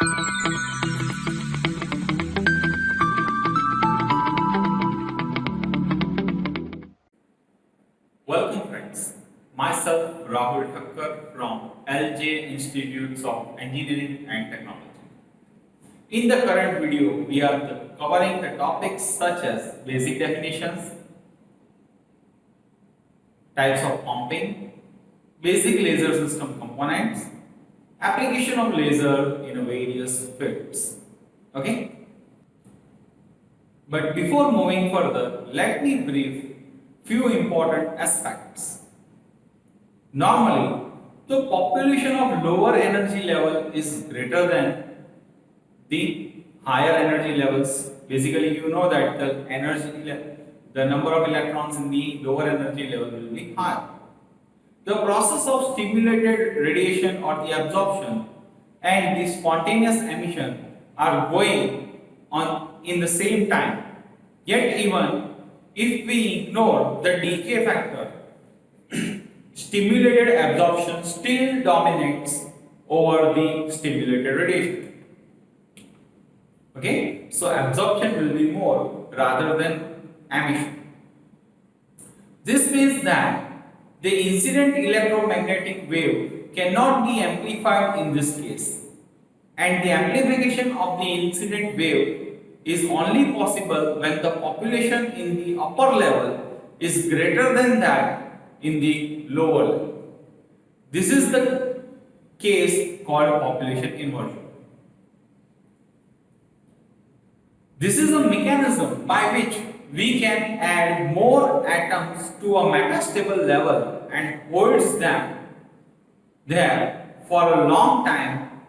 Welcome friends, myself Rahul Thakkar from LJ Institutes of Engineering and Technology. In the current video, we are covering the topics such as basic definitions, types of pumping, basic laser system components, application of laser in various fields. Okay? But before moving further, let me brief few important aspects. Normally, the population of lower energy level is greater than the higher energy levels. Basically, you know that the number of electrons in the lower energy level will be higher. The process of stimulated radiation or the absorption and the spontaneous emission are going on in the same time. Yet even if we ignore the decay factor, stimulated absorption still dominates over the stimulated radiation. Okay, so absorption will be more rather than emission. This means that the incident electromagnetic wave cannot be amplified in this case, and the amplification of the incident wave is only possible when the population in the upper level is greater than that in the lower level. This is the case called population inversion. This is a mechanism by which we can add more atoms to a metastable level and holds them there for a long time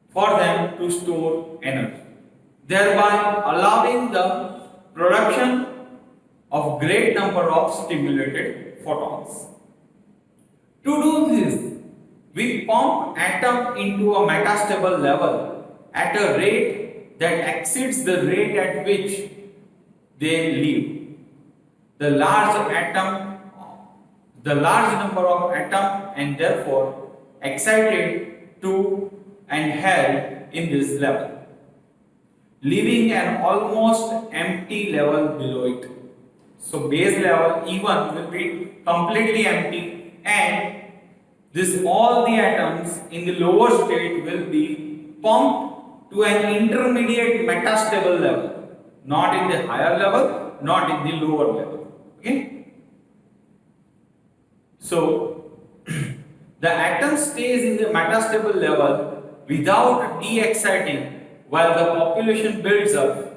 for them to store energy, thereby allowing the production of great number of stimulated photons. To do this, we pump atom into a metastable level at a rate that exceeds the rate at which they leave. The large number of atom and therefore excited to and held in this level, leaving an almost empty level below it. So base level E1 will be completely empty, and this all the atoms in the lower state will be pumped to an intermediate metastable level, not in the higher level, not in the lower level. Okay? So the atom stays in the metastable level without de-exciting while the population builds up,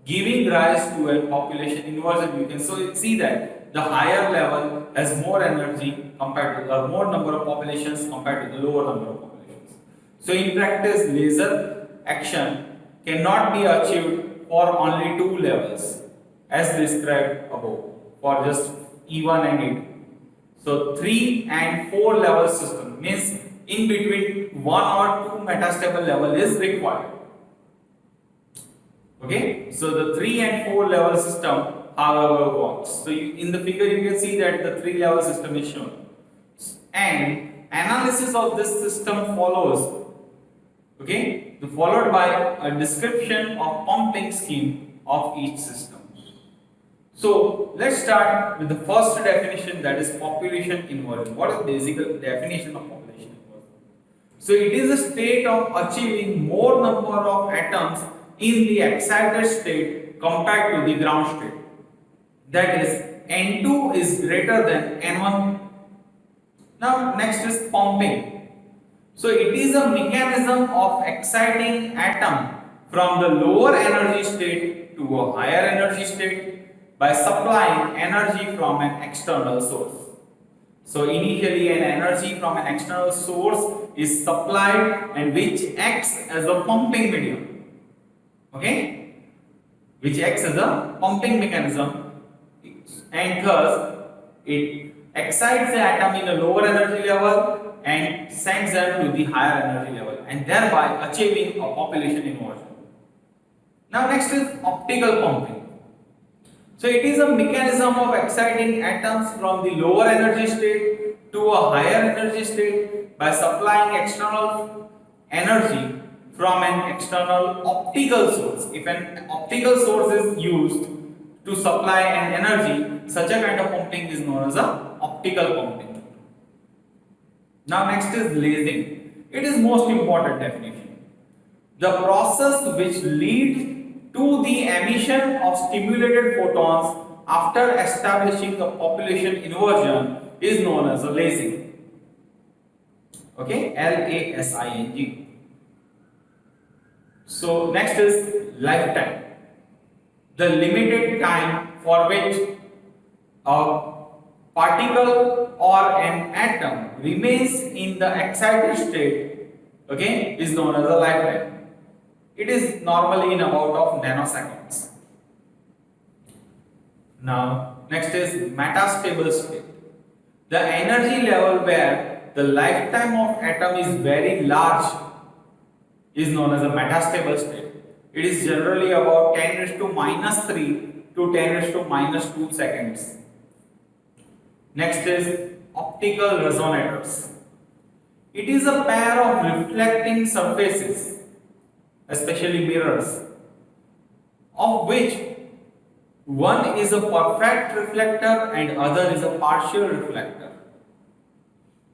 giving rise to a population inversion. You can see that the higher level has more energy compared to the more number of populations compared to the lower number of populations. So in practice, laser action cannot be achieved for only two levels as described above for just E1 and E2. So 3 and 4 level system means in between 1 or 2 metastable level is required. Okay, so the 3 and 4 level system however works. So in the figure you can see that the 3 level system is shown, and analysis of this system follows. Okay, followed by a description of pumping scheme of each system. So let's start with the first definition, that is population inversion. What is the basic definition of population inversion? So it is a state of achieving more number of atoms in the excited state compared to the ground state. That is, N2 is greater than N1. Now next is pumping. So it is a mechanism of exciting atom from the lower energy state to a higher energy state by supplying energy from an external source. So initially an energy from an external source is supplied and which acts as a pumping medium. Okay, which acts as a pumping mechanism, and thus it excites the atom in a lower energy level and sends them to the higher energy level, and thereby achieving a population inversion. Now next is optical pumping. So it is a mechanism of exciting atoms from the lower energy state to a higher energy state by supplying external energy from an external optical source. If an optical source is used to supply an energy, such a kind of pumping is known as a optical pumping. Now next is lasing. It is most important definition. The process which leads to the emission of stimulated photons after establishing a population inversion is known as a lasing. Okay, Lasing. So next is lifetime. The limited time for which a particle or an atom remains in the excited state, okay, is known as a lifetime. It is normally in about of nanoseconds. Now next is metastable state. The energy level where the lifetime of atom is very large is known as a metastable state. It is generally about 10 raised to minus 3 to 10 raised to minus 2 seconds. Next is optical resonators. It is a pair of reflecting surfaces, especially mirrors, of which one is a perfect reflector and other is a partial reflector.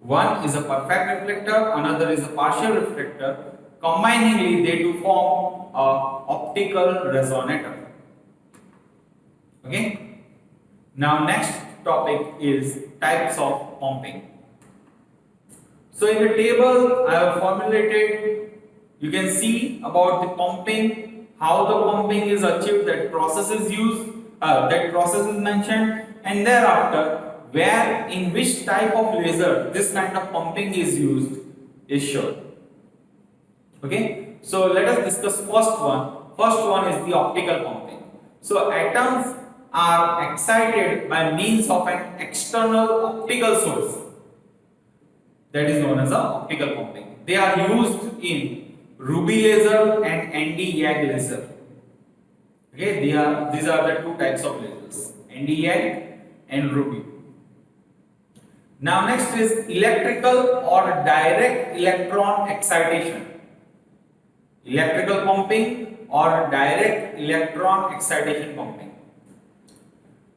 One is a perfect reflector, another is a partial reflector. Combiningly, they do form a optical resonator. Okay. Now, next topic is types of pumping. So, in the table I have formulated, you can see about the pumping, how the pumping is achieved, that process is used, that process is mentioned, and thereafter where in which type of laser this kind of pumping is used is shown. Okay, so let us discuss first one. First one is the optical pumping. So atoms are excited by means of an external optical source, that is known as a optical pumping. They are used in ruby laser and ND-YAG laser. Okay, these are the two types of lasers, ND-YAG and ruby. Now next is electrical or direct electron excitation. Electrical pumping or direct electron excitation pumping.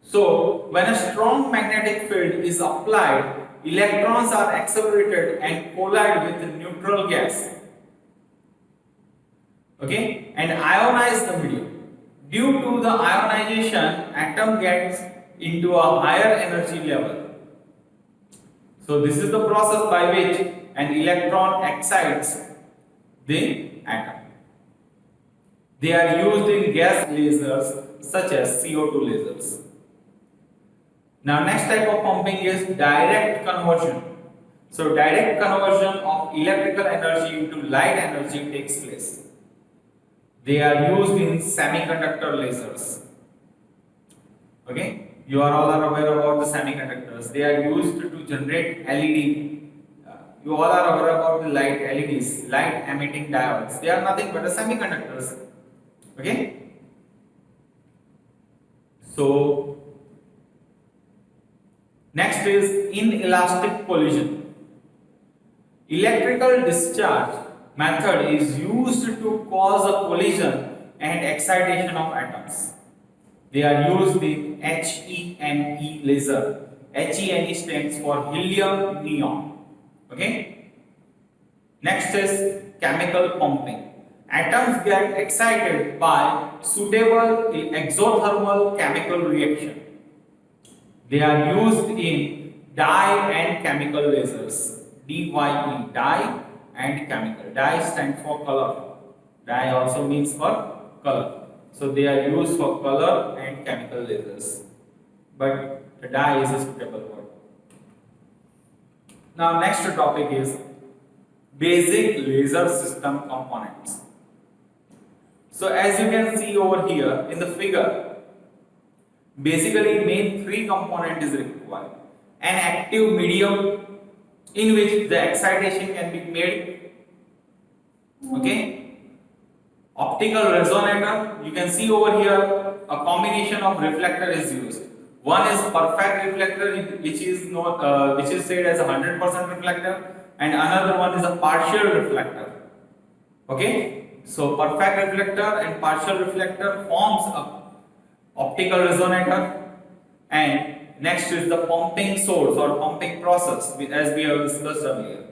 So when a strong magnetic field is applied, electrons are accelerated and collide with the neutral gas. Okay, and ionize the medium. Due to the ionization, atom gets into a higher energy level. So this is the process by which an electron excites the atom. They are used in gas lasers such as CO2 lasers. Now next type of pumping is direct conversion. So direct conversion of electrical energy into light energy takes place. They are used in semiconductor lasers. Okay. You are all aware about the semiconductors. They are used to generate LED. You all are aware about the light LEDs, light emitting diodes. They are nothing but the semiconductors. Okay. So next is inelastic collision. Electrical discharge method is used to cause a collision and excitation of atoms. They are used in HENE laser. HENE stands for helium neon. Okay. Next is chemical pumping. Atoms get excited by suitable exothermal chemical reaction. They are used in dye and chemical lasers. DYE, dye and chemical. Dye stands for color. Dye also means for color. So they are used for color and chemical lasers. But the dye is a suitable word. Now next topic is basic laser system components. So as you can see over here in the figure, basically main three component is required. An active medium in which the excitation can be made. Okay. Optical resonator, you can see over here a combination of reflector is used. One is perfect reflector, which is said as a 100% reflector, and another one is a partial reflector. Okay, so perfect reflector and partial reflector forms a optical resonator, and next is the pumping source or pumping process as we have discussed earlier.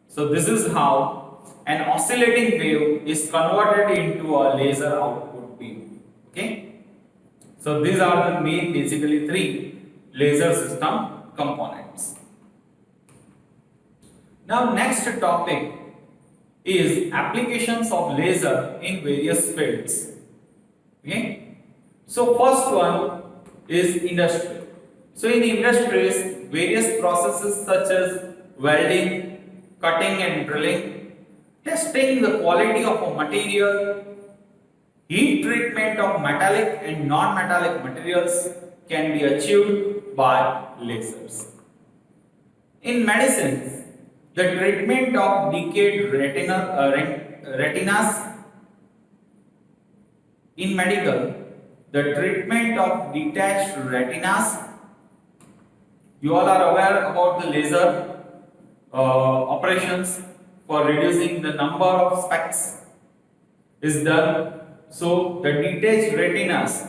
So this is how an oscillating wave is converted into a laser output beam. Okay, so these are the main basically three laser system components. Now next topic is applications of laser in various fields. Okay, so first one is industry. So in industries, various processes such as welding, cutting and drilling, testing the quality of a material, heat treatment of metallic and non-metallic materials can be achieved by lasers. In medicines, the treatment of decayed retinas. In medical, the treatment of detached retinas. You all are aware about the laser operations for reducing the number of specks is done. So the detached retinas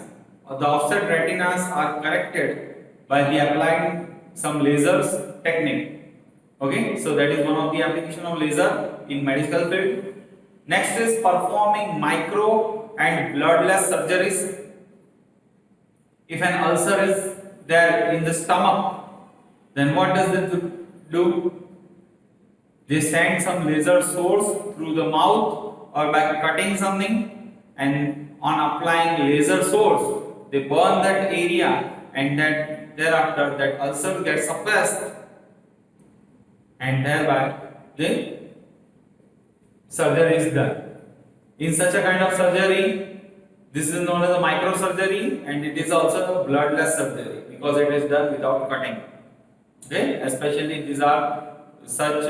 or the offset retinas are corrected by the applying some lasers technique. Okay, so that is one of the application of laser in medical field. Next is performing micro and bloodless surgeries. If an ulcer is there in the stomach, then what does it do? They send some laser source through the mouth or by cutting something, and on applying laser source, they burn that area, and then thereafter that ulcer gets suppressed, and thereby the surgery is done. In such a kind of surgery, this is known as a microsurgery, and it is also a bloodless surgery because it is done without cutting. Okay, especially these are such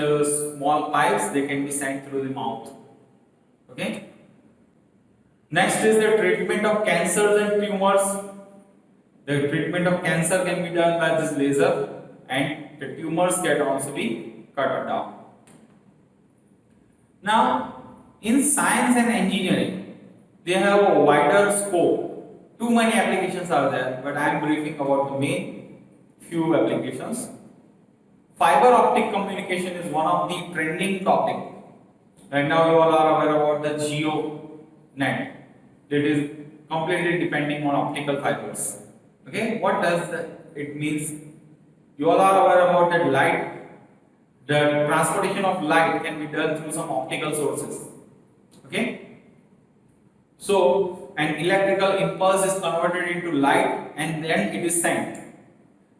small pipes, they can be sent through the mouth. Okay. Next is the treatment of cancers and tumors. The treatment of cancer can be done by this laser, and the tumors can also be cut down. Now, in science and engineering, they have a wider scope. Too many applications are there, but I am briefing about the main few applications. Fiber optic communication is one of the trending topic. Right now, you all are aware about the GeoNet. That is completely depending on optical fibers. Okay, what does it means? You all are aware about that light. The transportation of light can be done through some optical sources. Okay, so an electrical impulse is converted into light, and then it is sent.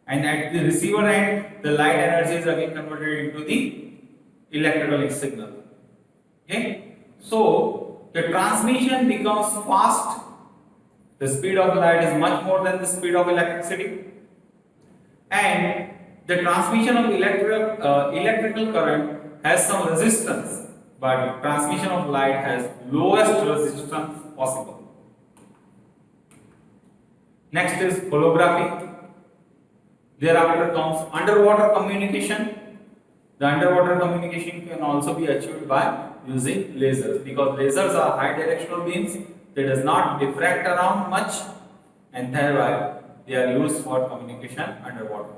And at the receiver end, the light energy is again converted into the electrical signal. Okay, so the transmission becomes fast. The speed of light is much more than the speed of electricity, and the transmission of electrical current has some resistance, but transmission of light has lowest resistance possible. Next is holography. Thereafter comes underwater communication. The underwater communication can also be achieved by using lasers, because lasers are high directional beams. They does not diffract around much, and thereby they are used for communication underwater.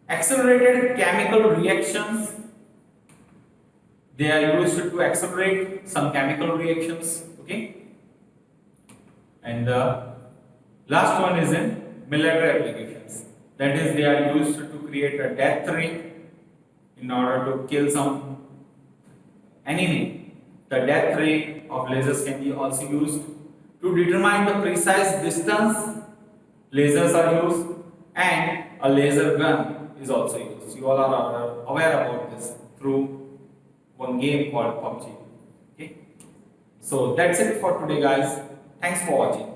Accelerated chemical reactions. They are used to accelerate some chemical reactions. Okay. And the last one is in military applications. That is, they are used to create a death ray in order to kill some enemy. The death ray of lasers can be also used to determine the precise distance. Lasers are used, and a laser gun is also used. You all are aware about this through one game called PUBG. Okay, so that's it for today, guys. Thanks for watching.